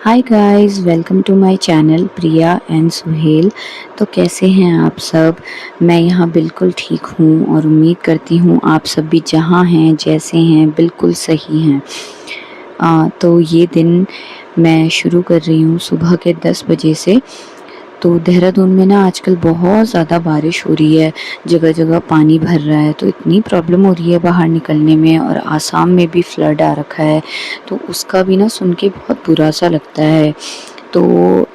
Hi guys, welcome to my channel Priya and Suhel. तो कैसे हैं आप सब? मैं यहाँ बिल्कुल ठीक हूँ और उम्मीद करती हूँ आप सब भी जहाँ हैं जैसे हैं बिल्कुल सही हैं। तो ये दिन मैं शुरू कर रही हूँ सुबह के 10 बजे से। तो देहरादून में ना आजकल बहुत ज़्यादा बारिश हो रही है, जगह-जगह पानी भर रहा है, तो इतनी प्रॉब्लम हो रही है बाहर निकलने में, और आसाम में भी फ्लड आ रखा है, तो उसका भी ना सुन के बहुत बुरा-सा लगता है। तो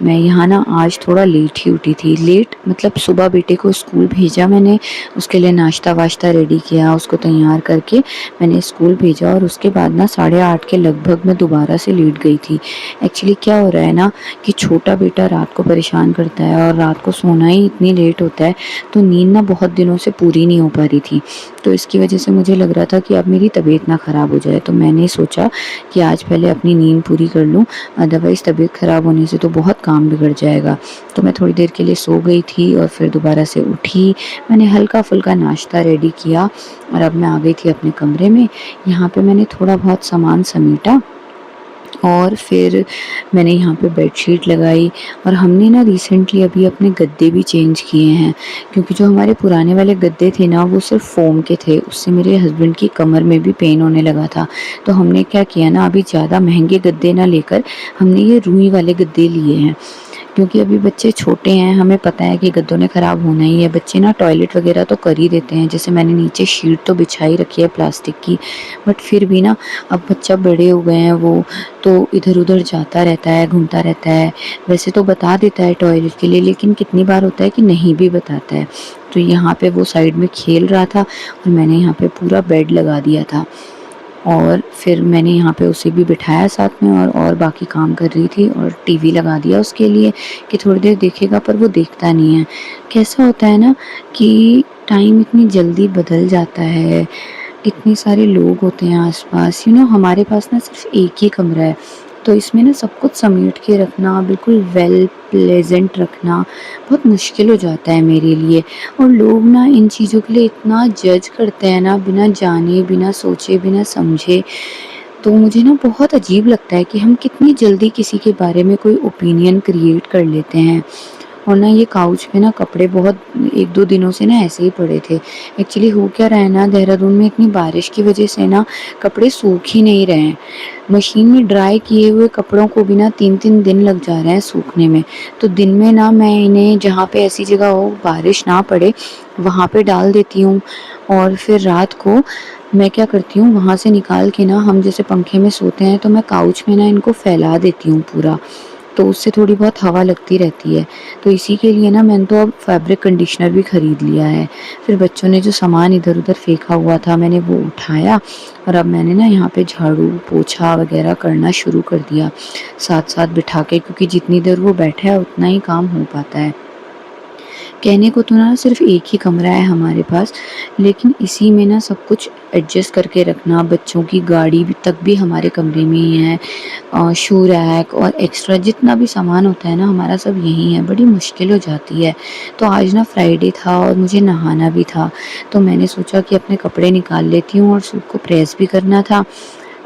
मैं यहाँ ना आज थोड़ा लेट ही उठी थी। लेट मतलब सुबह बेटे को स्कूल भेजा मैंने, उसके लिए नाश्ता-वाश्ता रेडी किया, उसको तैयार करके मैंने स्कूल भेजा, और उसके बाद ना 8:30 के लगभग मैं दोबारा से लेट गई थी। एक्चुअली क्या हो रहा है ना कि छोटा बेटा रात को परेशान करता है और रात को सोना ही इतनी लेट होता है, तो नींद ना बहुत दिनों से पूरी नहीं हो पा रही थी। तो इसकी वजह से मुझे लग रहा था कि अब मेरी तबीयत ना ख़राब हो जाए, तो मैंने सोचा कि आज पहले अपनी नींद पूरी कर लूँ, अदरवाइज़ तबीयत ख़राब होने से तो बहुत काम बिगड़ जाएगा। तो मैं थोड़ी देर के लिए सो गई थी और फिर दोबारा से उठी। मैंने हल्का-फुल्का नाश्ता रेडी किया और अब मैं आ गई थी अपने कमरे में। यहाँ पे मैंने थोड़ा बहुत सामान समेटा और फिर मैंने यहाँ पे बेडशीट लगाई, और हमने ना रिसेंटली अभी अपने गद्दे भी चेंज किए हैं, क्योंकि जो हमारे पुराने वाले गद्दे थे ना वो सिर्फ़ फ़ोम के थे, उससे मेरे हस्बैंड की कमर में भी पेन होने लगा था। तो हमने क्या किया ना, अभी ज़्यादा महँगे गद्दे ना लेकर हमने ये रुई वाले गद्दे लिए हैं। क्योंकि अभी बच्चे छोटे हैं, हमें पता है कि गद्दों ने ख़राब होना ही है, बच्चे ना टॉयलेट वग़ैरह तो कर ही देते हैं। जैसे मैंने नीचे शीट तो बिछाई रखी है प्लास्टिक की, बट फिर भी ना अब बच्चा बड़े हो गए हैं वो, तो इधर-उधर जाता रहता है, घूमता रहता है। वैसे तो बता देता है टॉयलेट के लिए, लेकिन कितनी बार होता है कि नहीं भी बताता है। तो यहाँ पे वो साइड में खेल रहा था और मैंने यहाँ पे पूरा बेड लगा दिया था, और फिर मैंने यहाँ पे उसे भी बिठाया साथ में, और बाकी काम कर रही थी, और टीवी लगा दिया उसके लिए कि थोड़ी देर देखेगा, पर वो देखता नहीं है। कैसा होता है ना कि टाइम इतनी जल्दी बदल जाता है, इतने सारे लोग होते हैं आस-पास, हमारे पास ना सिर्फ़ एक ही कमरा है, तो इसमें ना सब कुछ समेट के रखना, बिल्कुल वेल प्लेज़ेंट रखना बहुत मुश्किल हो जाता है मेरे लिए। और लोग ना इन चीज़ों के लिए इतना जज करते हैं ना, बिना जाने, बिना सोचे, बिना समझे। तो मुझे ना बहुत अजीब लगता है कि हम कितनी जल्दी किसी के बारे में कोई ओपिनियन क्रिएट कर लेते हैं। और ना ये काउच पे ना कपड़े बहुत 1-2 दिनों से ना ऐसे ही पड़े थे। एक्चुअली हो क्या रहा है ना, देहरादून में इतनी बारिश की वज़ह से ना कपड़े सूख ही नहीं रहे हैं। मशीन में ड्राई किए हुए कपड़ों को भी ना 3-3 दिन लग जा रहे हैं सूखने में। तो दिन में ना मैं इन्हें जहाँ पे ऐसी जगह हो बारिश ना पड़े, वहाँ पे डाल देती हूँ, और फिर रात को मैं क्या करती हूँ, वहाँ से निकाल के ना, हम जैसे पंखे में सोते हैं तो मैं काउच में ना इनको फैला देती हूँ पूरा, तो उससे थोड़ी बहुत हवा लगती रहती है। तो इसी के लिए ना मैंने तो अब फैब्रिक कंडीशनर भी खरीद लिया है। फिर बच्चों ने जो सामान इधर-उधर फेंका हुआ था मैंने वो उठाया, और अब मैंने ना यहाँ पे झाड़ू, पोछा वगैरह करना शुरू कर दिया, साथ-साथ बिठा के, क्योंकि जितनी देर वो बैठा है उतना ही काम हो पाता है। कहने को तो ना सिर्फ़ एक ही कमरा है हमारे पास, लेकिन इसी में ना सब कुछ एडजस्ट करके रखना, बच्चों की गाड़ी भी तक भी हमारे कमरे में ही है, शू रैक और एक्स्ट्रा जितना भी सामान होता है ना हमारा सब यहीं है, बड़ी मुश्किल हो जाती है। तो आज ना फ्राइडे था और मुझे नहाना भी था, तो मैंने सोचा कि अपने कपड़े निकाल लेती हूँ, और सूट को प्रेस भी करना था।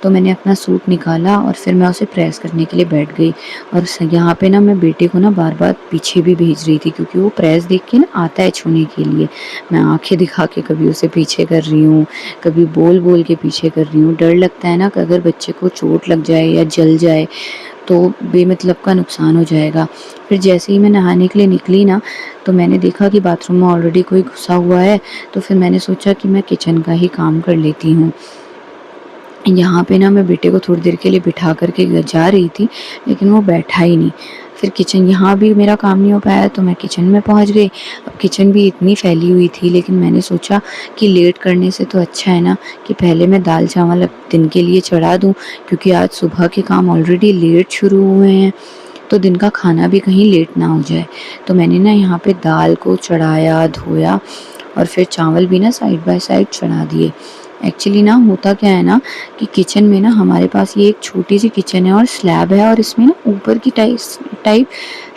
तो मैंने अपना सूट निकाला और फिर मैं उसे प्रेस करने के लिए बैठ गई, और यहाँ पे ना मैं बेटे को ना बार-बार पीछे भी भेज रही थी, क्योंकि वो प्रेस देख के ना आता है छूने के लिए। मैं आँखें दिखा के कभी उसे पीछे कर रही हूँ, कभी बोल-बोल के पीछे कर रही हूँ। डर लगता है ना कि अगर बच्चे को चोट लग जाए या जल जाए, तो बेमतलब का नुकसान हो जाएगा। फिर जैसे ही मैं नहाने के लिए निकली ना, तो मैंने देखा कि बाथरूम में ऑलरेडी कोई घुसा हुआ है, तो फिर मैंने सोचा कि मैं किचन का ही काम कर लेती हूँ। यहाँ पे ना मैं बेटे को थोड़ी देर के लिए बिठा कर के जा रही थी, लेकिन वो बैठा ही नहीं। फिर किचन, यहाँ भी मेरा काम नहीं हो पाया, तो मैं किचन में पहुँच गई। अब किचन भी इतनी फैली हुई थी, लेकिन मैंने सोचा कि लेट करने से तो अच्छा है ना कि पहले मैं दाल-चावल अब दिन के लिए चढ़ा दूँ, क्योंकि आज सुबह के काम ऑलरेडी लेट शुरू हुए हैं, तो दिन का खाना भी कहीं लेट ना हो जाए। तो मैंने ना यहाँ पे दाल को चढ़ाया, धोया, और फिर चावल भी ना साइड बाय साइड चढ़ा दिए। एक्चुअली ना होता क्या है ना कि किचन में ना हमारे पास ये एक छोटी-सी किचन है और स्लैब है, और इसमें ना ऊपर की टाइप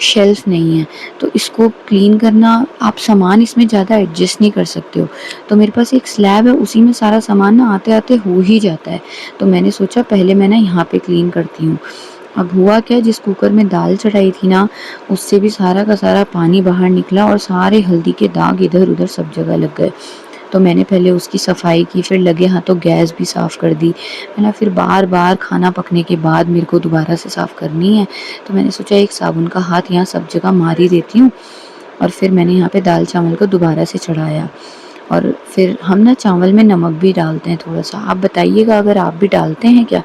शेल्फ नहीं है। तो इसको क्लीन करना, आप सामान इसमें ज़्यादा एडजस्ट नहीं कर सकते हो। तो मेरे पास एक स्लैब है, उसी में सारा सामान ना आते-आते हो ही जाता है। तो मैंने सोचा पहले मैं ना यहाँ पे क्लीन करती हूँ। अब हुआ क्या, जिस कुकर में दाल चढ़ाई थी ना, उससे भी सारा का सारा पानी बाहर निकला और सारे हल्दी के दाग इधर-उधर सब जगह लग गए। तो मैंने पहले उसकी सफाई की, फिर लगे हाथों गैस भी साफ़ कर दी। है ना, फिर बार-बार खाना पकने के बाद मेरे को दोबारा से साफ़ करनी है, तो मैंने सोचा एक साबुन का हाथ यहाँ सब जगह मार ही देती हूँ। और फिर मैंने यहाँ पे दाल-चावल को दोबारा से चढ़ाया और फिर हम ना चावल में नमक भी डालते हैं थोड़ा-सा। आप बताइएगा अगर आप भी डालते हैं क्या?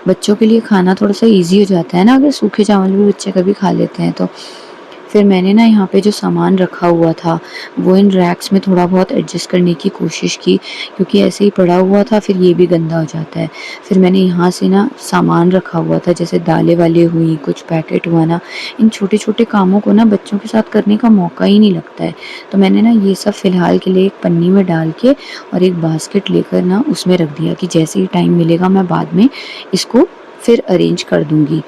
बच्चों के लिए खाना थोड़ा-सा ईज़ी हो जाता है ना, अगर सूखे चावल भी बच्चे कभी खा लेते हैं तो। फिर मैंने ना यहाँ पे जो सामान रखा हुआ था, वो इन रैक्स में थोड़ा बहुत एडजस्ट करने की कोशिश की, क्योंकि ऐसे ही पड़ा हुआ था फिर ये भी गंदा हो जाता है। फिर मैंने यहाँ से ना सामान रखा हुआ था, जैसे दालें वालें हुई, कुछ पैकेट हुआ ना, इन छोटे-छोटे कामों को ना बच्चों के साथ करने का मौका ही नहीं लगता है। तो मैंने ना ये सब फ़िलहाल के लिए एक पन्नी में डाल के और एक बास्केट लेकर ना उसमें रख दिया कि जैसे ही टाइम मिलेगा मैं बाद में इसको फिर अरेंज कर दूँगी।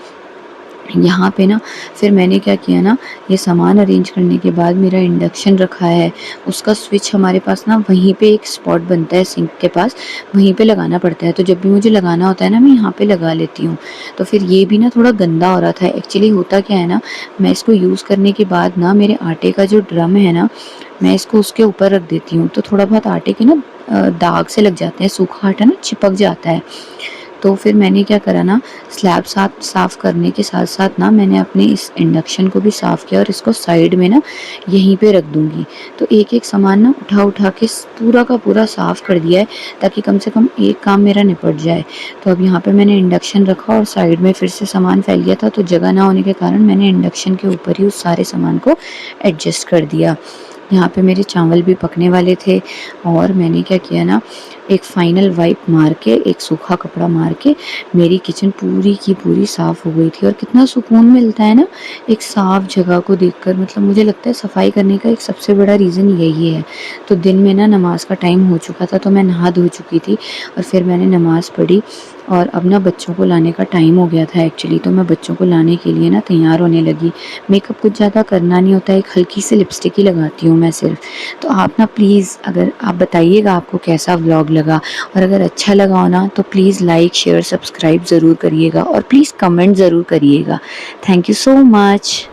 यहाँ पे ना फिर मैंने क्या किया ना, ये सामान अरेंज करने के बाद मेरा इंडक्शन रखा है, उसका स्विच हमारे पास ना वहीं पे एक स्पॉट बनता है सिंक के पास, वहीं पे लगाना पड़ता है। तो जब भी मुझे लगाना होता है ना, मैं यहाँ पे लगा लेती हूँ। तो फिर ये भी ना थोड़ा गंदा हो रहा था। एक्चुअली होता क्या है ना, मैं इसको यूज़ करने के बाद ना मेरे आटे का जो ड्रम है ना, मैं इसको उसके ऊपर रख देती हूँ, तो थोड़ा बहुत आटे के ना दाग से लग जाते हैं, सूखा आटा ना चिपक जाता है। तो फिर मैंने क्या करा ना, स्लैब साफ़ करने के साथ-साथ ना मैंने अपने इस इंडक्शन को भी साफ़ किया और इसको साइड में ना यहीं पे रख दूँगी। तो एक-एक सामान ना उठा-उठा के पूरा का पूरा साफ़ कर दिया है, ताकि कम से कम एक काम मेरा निपट जाए। तो अब यहाँ पे मैंने इंडक्शन रखा और साइड में फिर से सामान फैल गया था, तो जगह ना होने के कारण मैंने इंडक्शन के ऊपर ही उस सारे सामान को एडजस्ट कर दिया। यहाँ पे मेरे चावल भी पकने वाले थे और मैंने क्या किया ना, एक फाइनल वाइप मार के, एक सूखा कपड़ा मार के मेरी किचन पूरी की पूरी साफ़ हो गई थी। और कितना सुकून मिलता है ना एक साफ़ जगह को देखकर। मतलब मुझे लगता है सफाई करने का एक सबसे बड़ा रीज़न यही है। तो दिन में ना नमाज़ का टाइम हो चुका था, तो मैं नहा धो चुकी थी और फिर मैंने नमाज़ पढ़ी और अब ना बच्चों को लाने का टाइम हो गया था एक्चुअली, तो मैं बच्चों को लाने के लिए ना तैयार होने लगी। मेकअप कुछ ज़्यादा करना नहीं होता है, एक हल्की सी लिपस्टिक ही लगाती हूँ मैं सिर्फ। तो आप ना प्लीज़, अगर आप बताइएगा आपको कैसा व्लॉग लगा, और अगर अच्छा लगा हो ना तो प्लीज़ लाइक, शेयर, सब्सक्राइब ज़रूर करिएगा और प्लीज़ कमेंट ज़रूर करिएगा। Thank you so much.